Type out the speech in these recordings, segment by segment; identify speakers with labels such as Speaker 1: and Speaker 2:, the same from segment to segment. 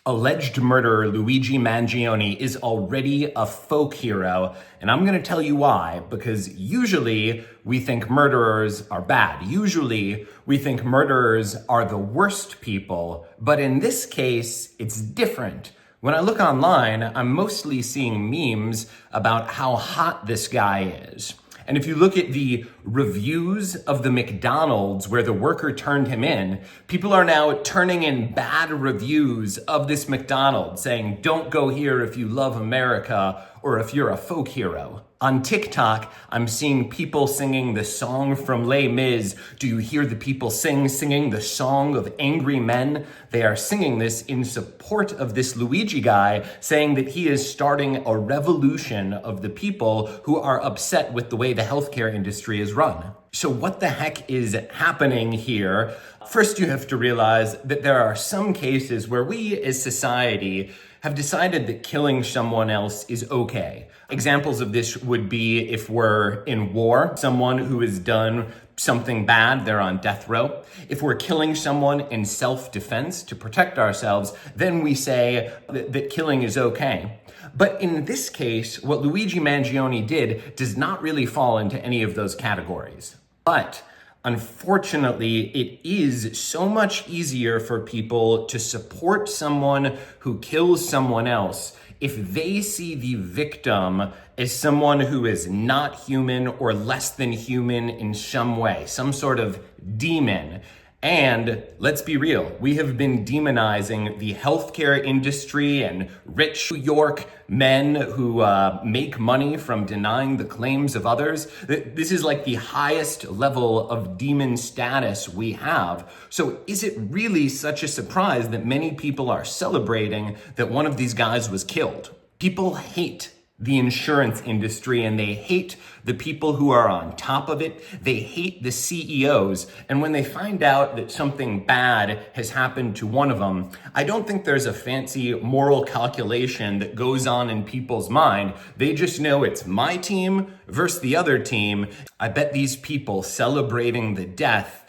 Speaker 1: Alleged murderer Luigi Mangione is already a folk hero, and I'm going to tell you why, because usually we think murderers are bad. Usually we think murderers are the worst people, but in this case, it's different. When I look online, I'm mostly seeing memes about how hot this guy is. And if you look at the reviews of the McDonald's where the worker turned him in, people are now turning in bad reviews of this McDonald's, saying, "Don't go here if you love America or if you're a folk hero." On TikTok, I'm seeing people singing the song from Les Mis. Do you hear the people singing the song of angry men? They are singing this in support of this Luigi guy, saying that he is starting a revolution of the people who are upset with the way the healthcare industry is run. So what the heck is happening here? First, you have to realize that there are some cases where we as society have decided that killing someone else is okay. Examples of this would be if we're in war, someone who has done something bad, they're on death row. If we're killing someone in self-defense to protect ourselves, then we say that killing is okay. But in this case, what Luigi Mangione did does not really fall into any of those categories. But unfortunately, it is so much easier for people to support someone who kills someone else if they see the victim as someone who is not human or less than human in some way, some sort of demon. And let's be real, we have been demonizing the healthcare industry and rich New York men who make money from denying the claims of others. This is like the highest level of demon status we have. So is it really such a surprise that many people are celebrating that one of these guys was killed? People hate the insurance industry and they hate the people who are on top of it. They hate the CEOs. And when they find out that something bad has happened to one of them, I don't think there's a fancy moral calculation that goes on in people's mind. They just know it's my team versus the other team. I bet these people celebrating the death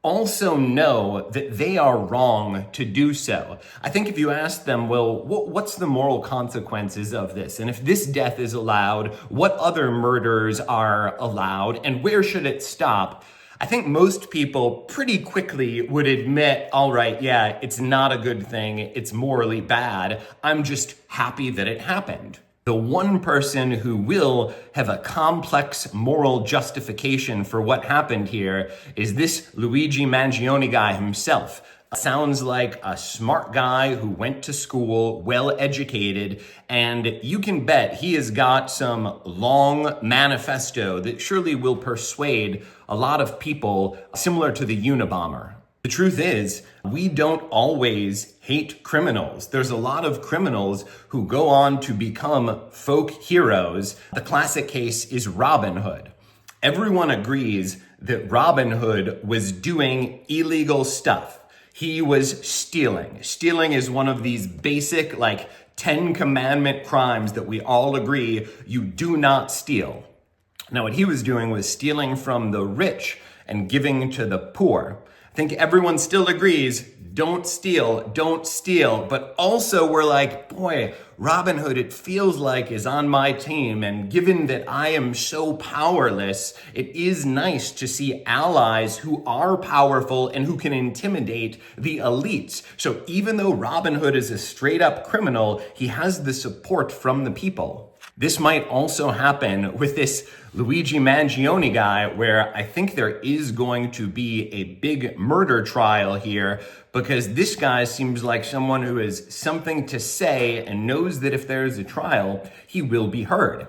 Speaker 1: also know that they are wrong to do so. I think if you ask them, well, what's the moral consequences of this? And if this death is allowed, what other murders are allowed, and where should it stop? I think most people pretty quickly would admit, all right, yeah, it's not a good thing. It's morally bad. I'm just happy that it happened. The one person who will have a complex moral justification for what happened here is this Luigi Mangione guy himself. Sounds like a smart guy who went to school, well-educated, and you can bet he has got some long manifesto that surely will persuade a lot of people similar to the Unabomber. The truth is, we don't always hate criminals. There's a lot of criminals who go on to become folk heroes. The classic case is Robin Hood. Everyone agrees that Robin Hood was doing illegal stuff. He was stealing. Stealing is one of these basic, 10 commandment crimes that we all agree you do not steal. Now, what he was doing was stealing from the rich and giving to the poor. I think everyone still agrees, don't steal, but also we're like, boy, Robin Hood, it feels like is on my team, and given that I am so powerless, it is nice to see allies who are powerful and who can intimidate the elites. So even though Robin Hood is a straight up criminal, he has the support from the people. This might also happen with this Luigi Mangione guy, where I think there is going to be a big murder trial here, because this guy seems like someone who has something to say and knows that if there is a trial, he will be heard.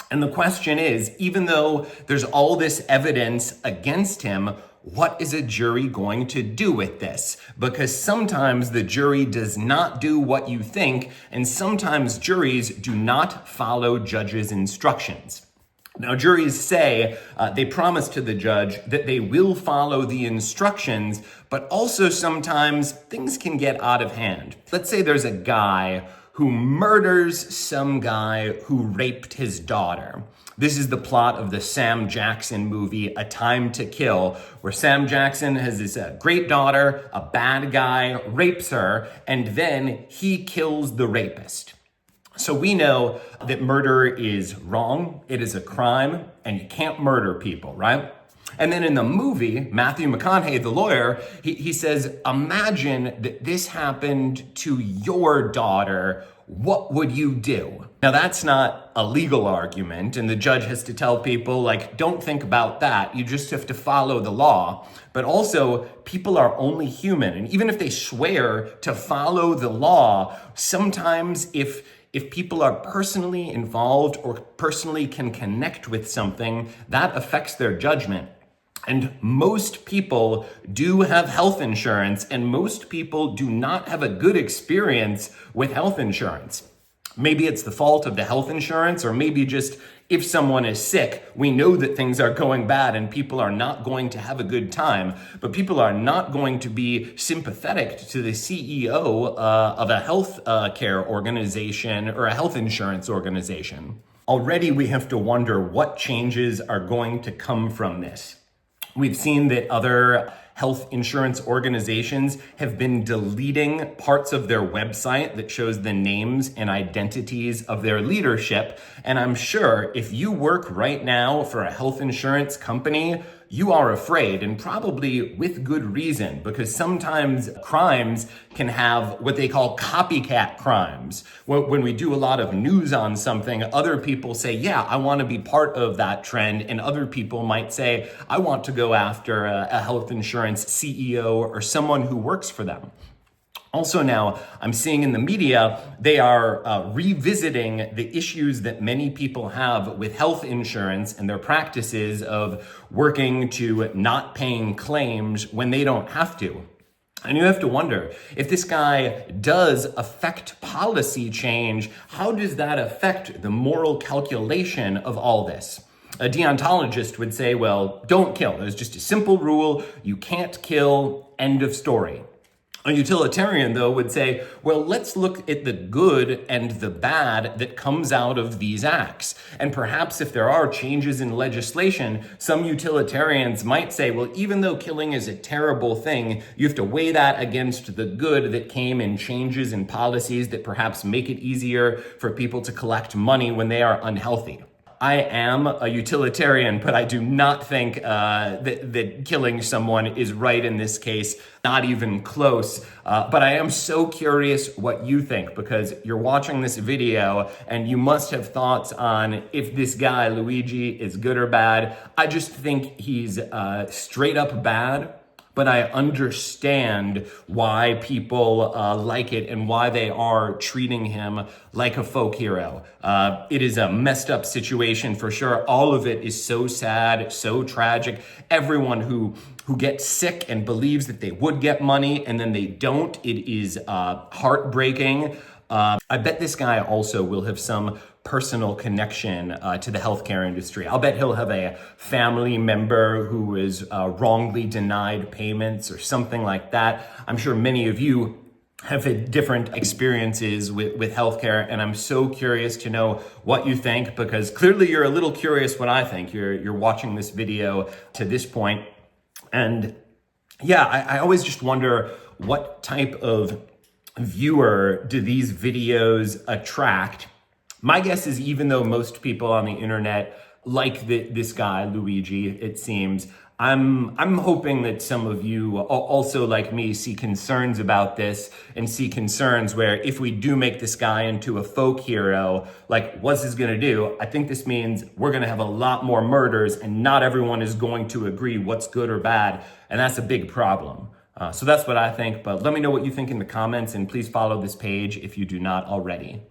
Speaker 1: And the question is, even though there's all this evidence against him, what is a jury going to do with this? Because sometimes the jury does not do what you think, and sometimes juries do not follow judges' instructions. Now, juries say they promise to the judge that they will follow the instructions, but also sometimes things can get out of hand. Let's say there's a guy who murders some guy who raped his daughter. This is the plot of the Sam Jackson movie, A Time to Kill, where Sam Jackson has this great daughter, a bad guy rapes her, and then he kills the rapist. So we know that murder is wrong, it is a crime, and you can't murder people, right? And then in the movie, Matthew McConaughey, the lawyer, he says, imagine that this happened to your daughter. What would you do? Now, that's not a legal argument, and the judge has to tell people, like, don't think about that. You just have to follow the law. But also, people are only human. And even if they swear to follow the law, sometimes if people are personally involved or personally can connect with something, that affects their judgment. And most people do have health insurance, and most people do not have a good experience with health insurance. Maybe it's the fault of the health insurance, or maybe just if someone is sick, we know that things are going bad and people are not going to have a good time, but people are not going to be sympathetic to the CEO of a health care organization or a health insurance organization. Already we have to wonder what changes are going to come from this. We've seen that other health insurance organizations have been deleting parts of their website that shows the names and identities of their leadership. And I'm sure if you work right now for a health insurance company, you are afraid, and probably with good reason, because sometimes crimes can have what they call copycat crimes. When we do a lot of news on something, other people say, yeah, I want to be part of that trend. And other people might say, I want to go after a health insurance CEO or someone who works for them. Also now, I'm seeing in the media, they are revisiting the issues that many people have with health insurance and their practices of working to not paying claims when they don't have to. And you have to wonder, if this guy does affect policy change, how does that affect the moral calculation of all this? A deontologist would say, well, don't kill. There's just a simple rule. You can't kill, end of story. A utilitarian, though, would say, well, let's look at the good and the bad that comes out of these acts. And perhaps if there are changes in legislation, some utilitarians might say, well, even though killing is a terrible thing, you have to weigh that against the good that came in changes in policies that perhaps make it easier for people to collect money when they are unhealthy. I am a utilitarian, but I do not think that killing someone is right in this case, not even close. But I am so curious what you think, because you're watching this video and you must have thoughts on if this guy, Luigi, is good or bad. I just think he's straight up bad. But I understand why people like it and why they are treating him like a folk hero. It is a messed up situation for sure. All of it is so sad, so tragic. Everyone who gets sick and believes that they would get money and then they don't, it is heartbreaking. I bet this guy also will have some personal connection to the healthcare industry. I'll bet he'll have a family member who is wrongly denied payments or something like that. I'm sure many of you have had different experiences with healthcare, and I'm so curious to know what you think, because clearly you're a little curious what I think. You're watching this video to this point. And yeah, I always just wonder what type of viewer do these videos attract. My guess is even though most people on the internet like this guy, Luigi, it seems, I'm hoping that some of you also like me see concerns about this and see concerns where if we do make this guy into a folk hero, like what's this gonna do? I think this means we're gonna have a lot more murders and not everyone is going to agree what's good or bad. And that's a big problem. So that's what I think, but let me know what you think in the comments and please follow this page if you do not already.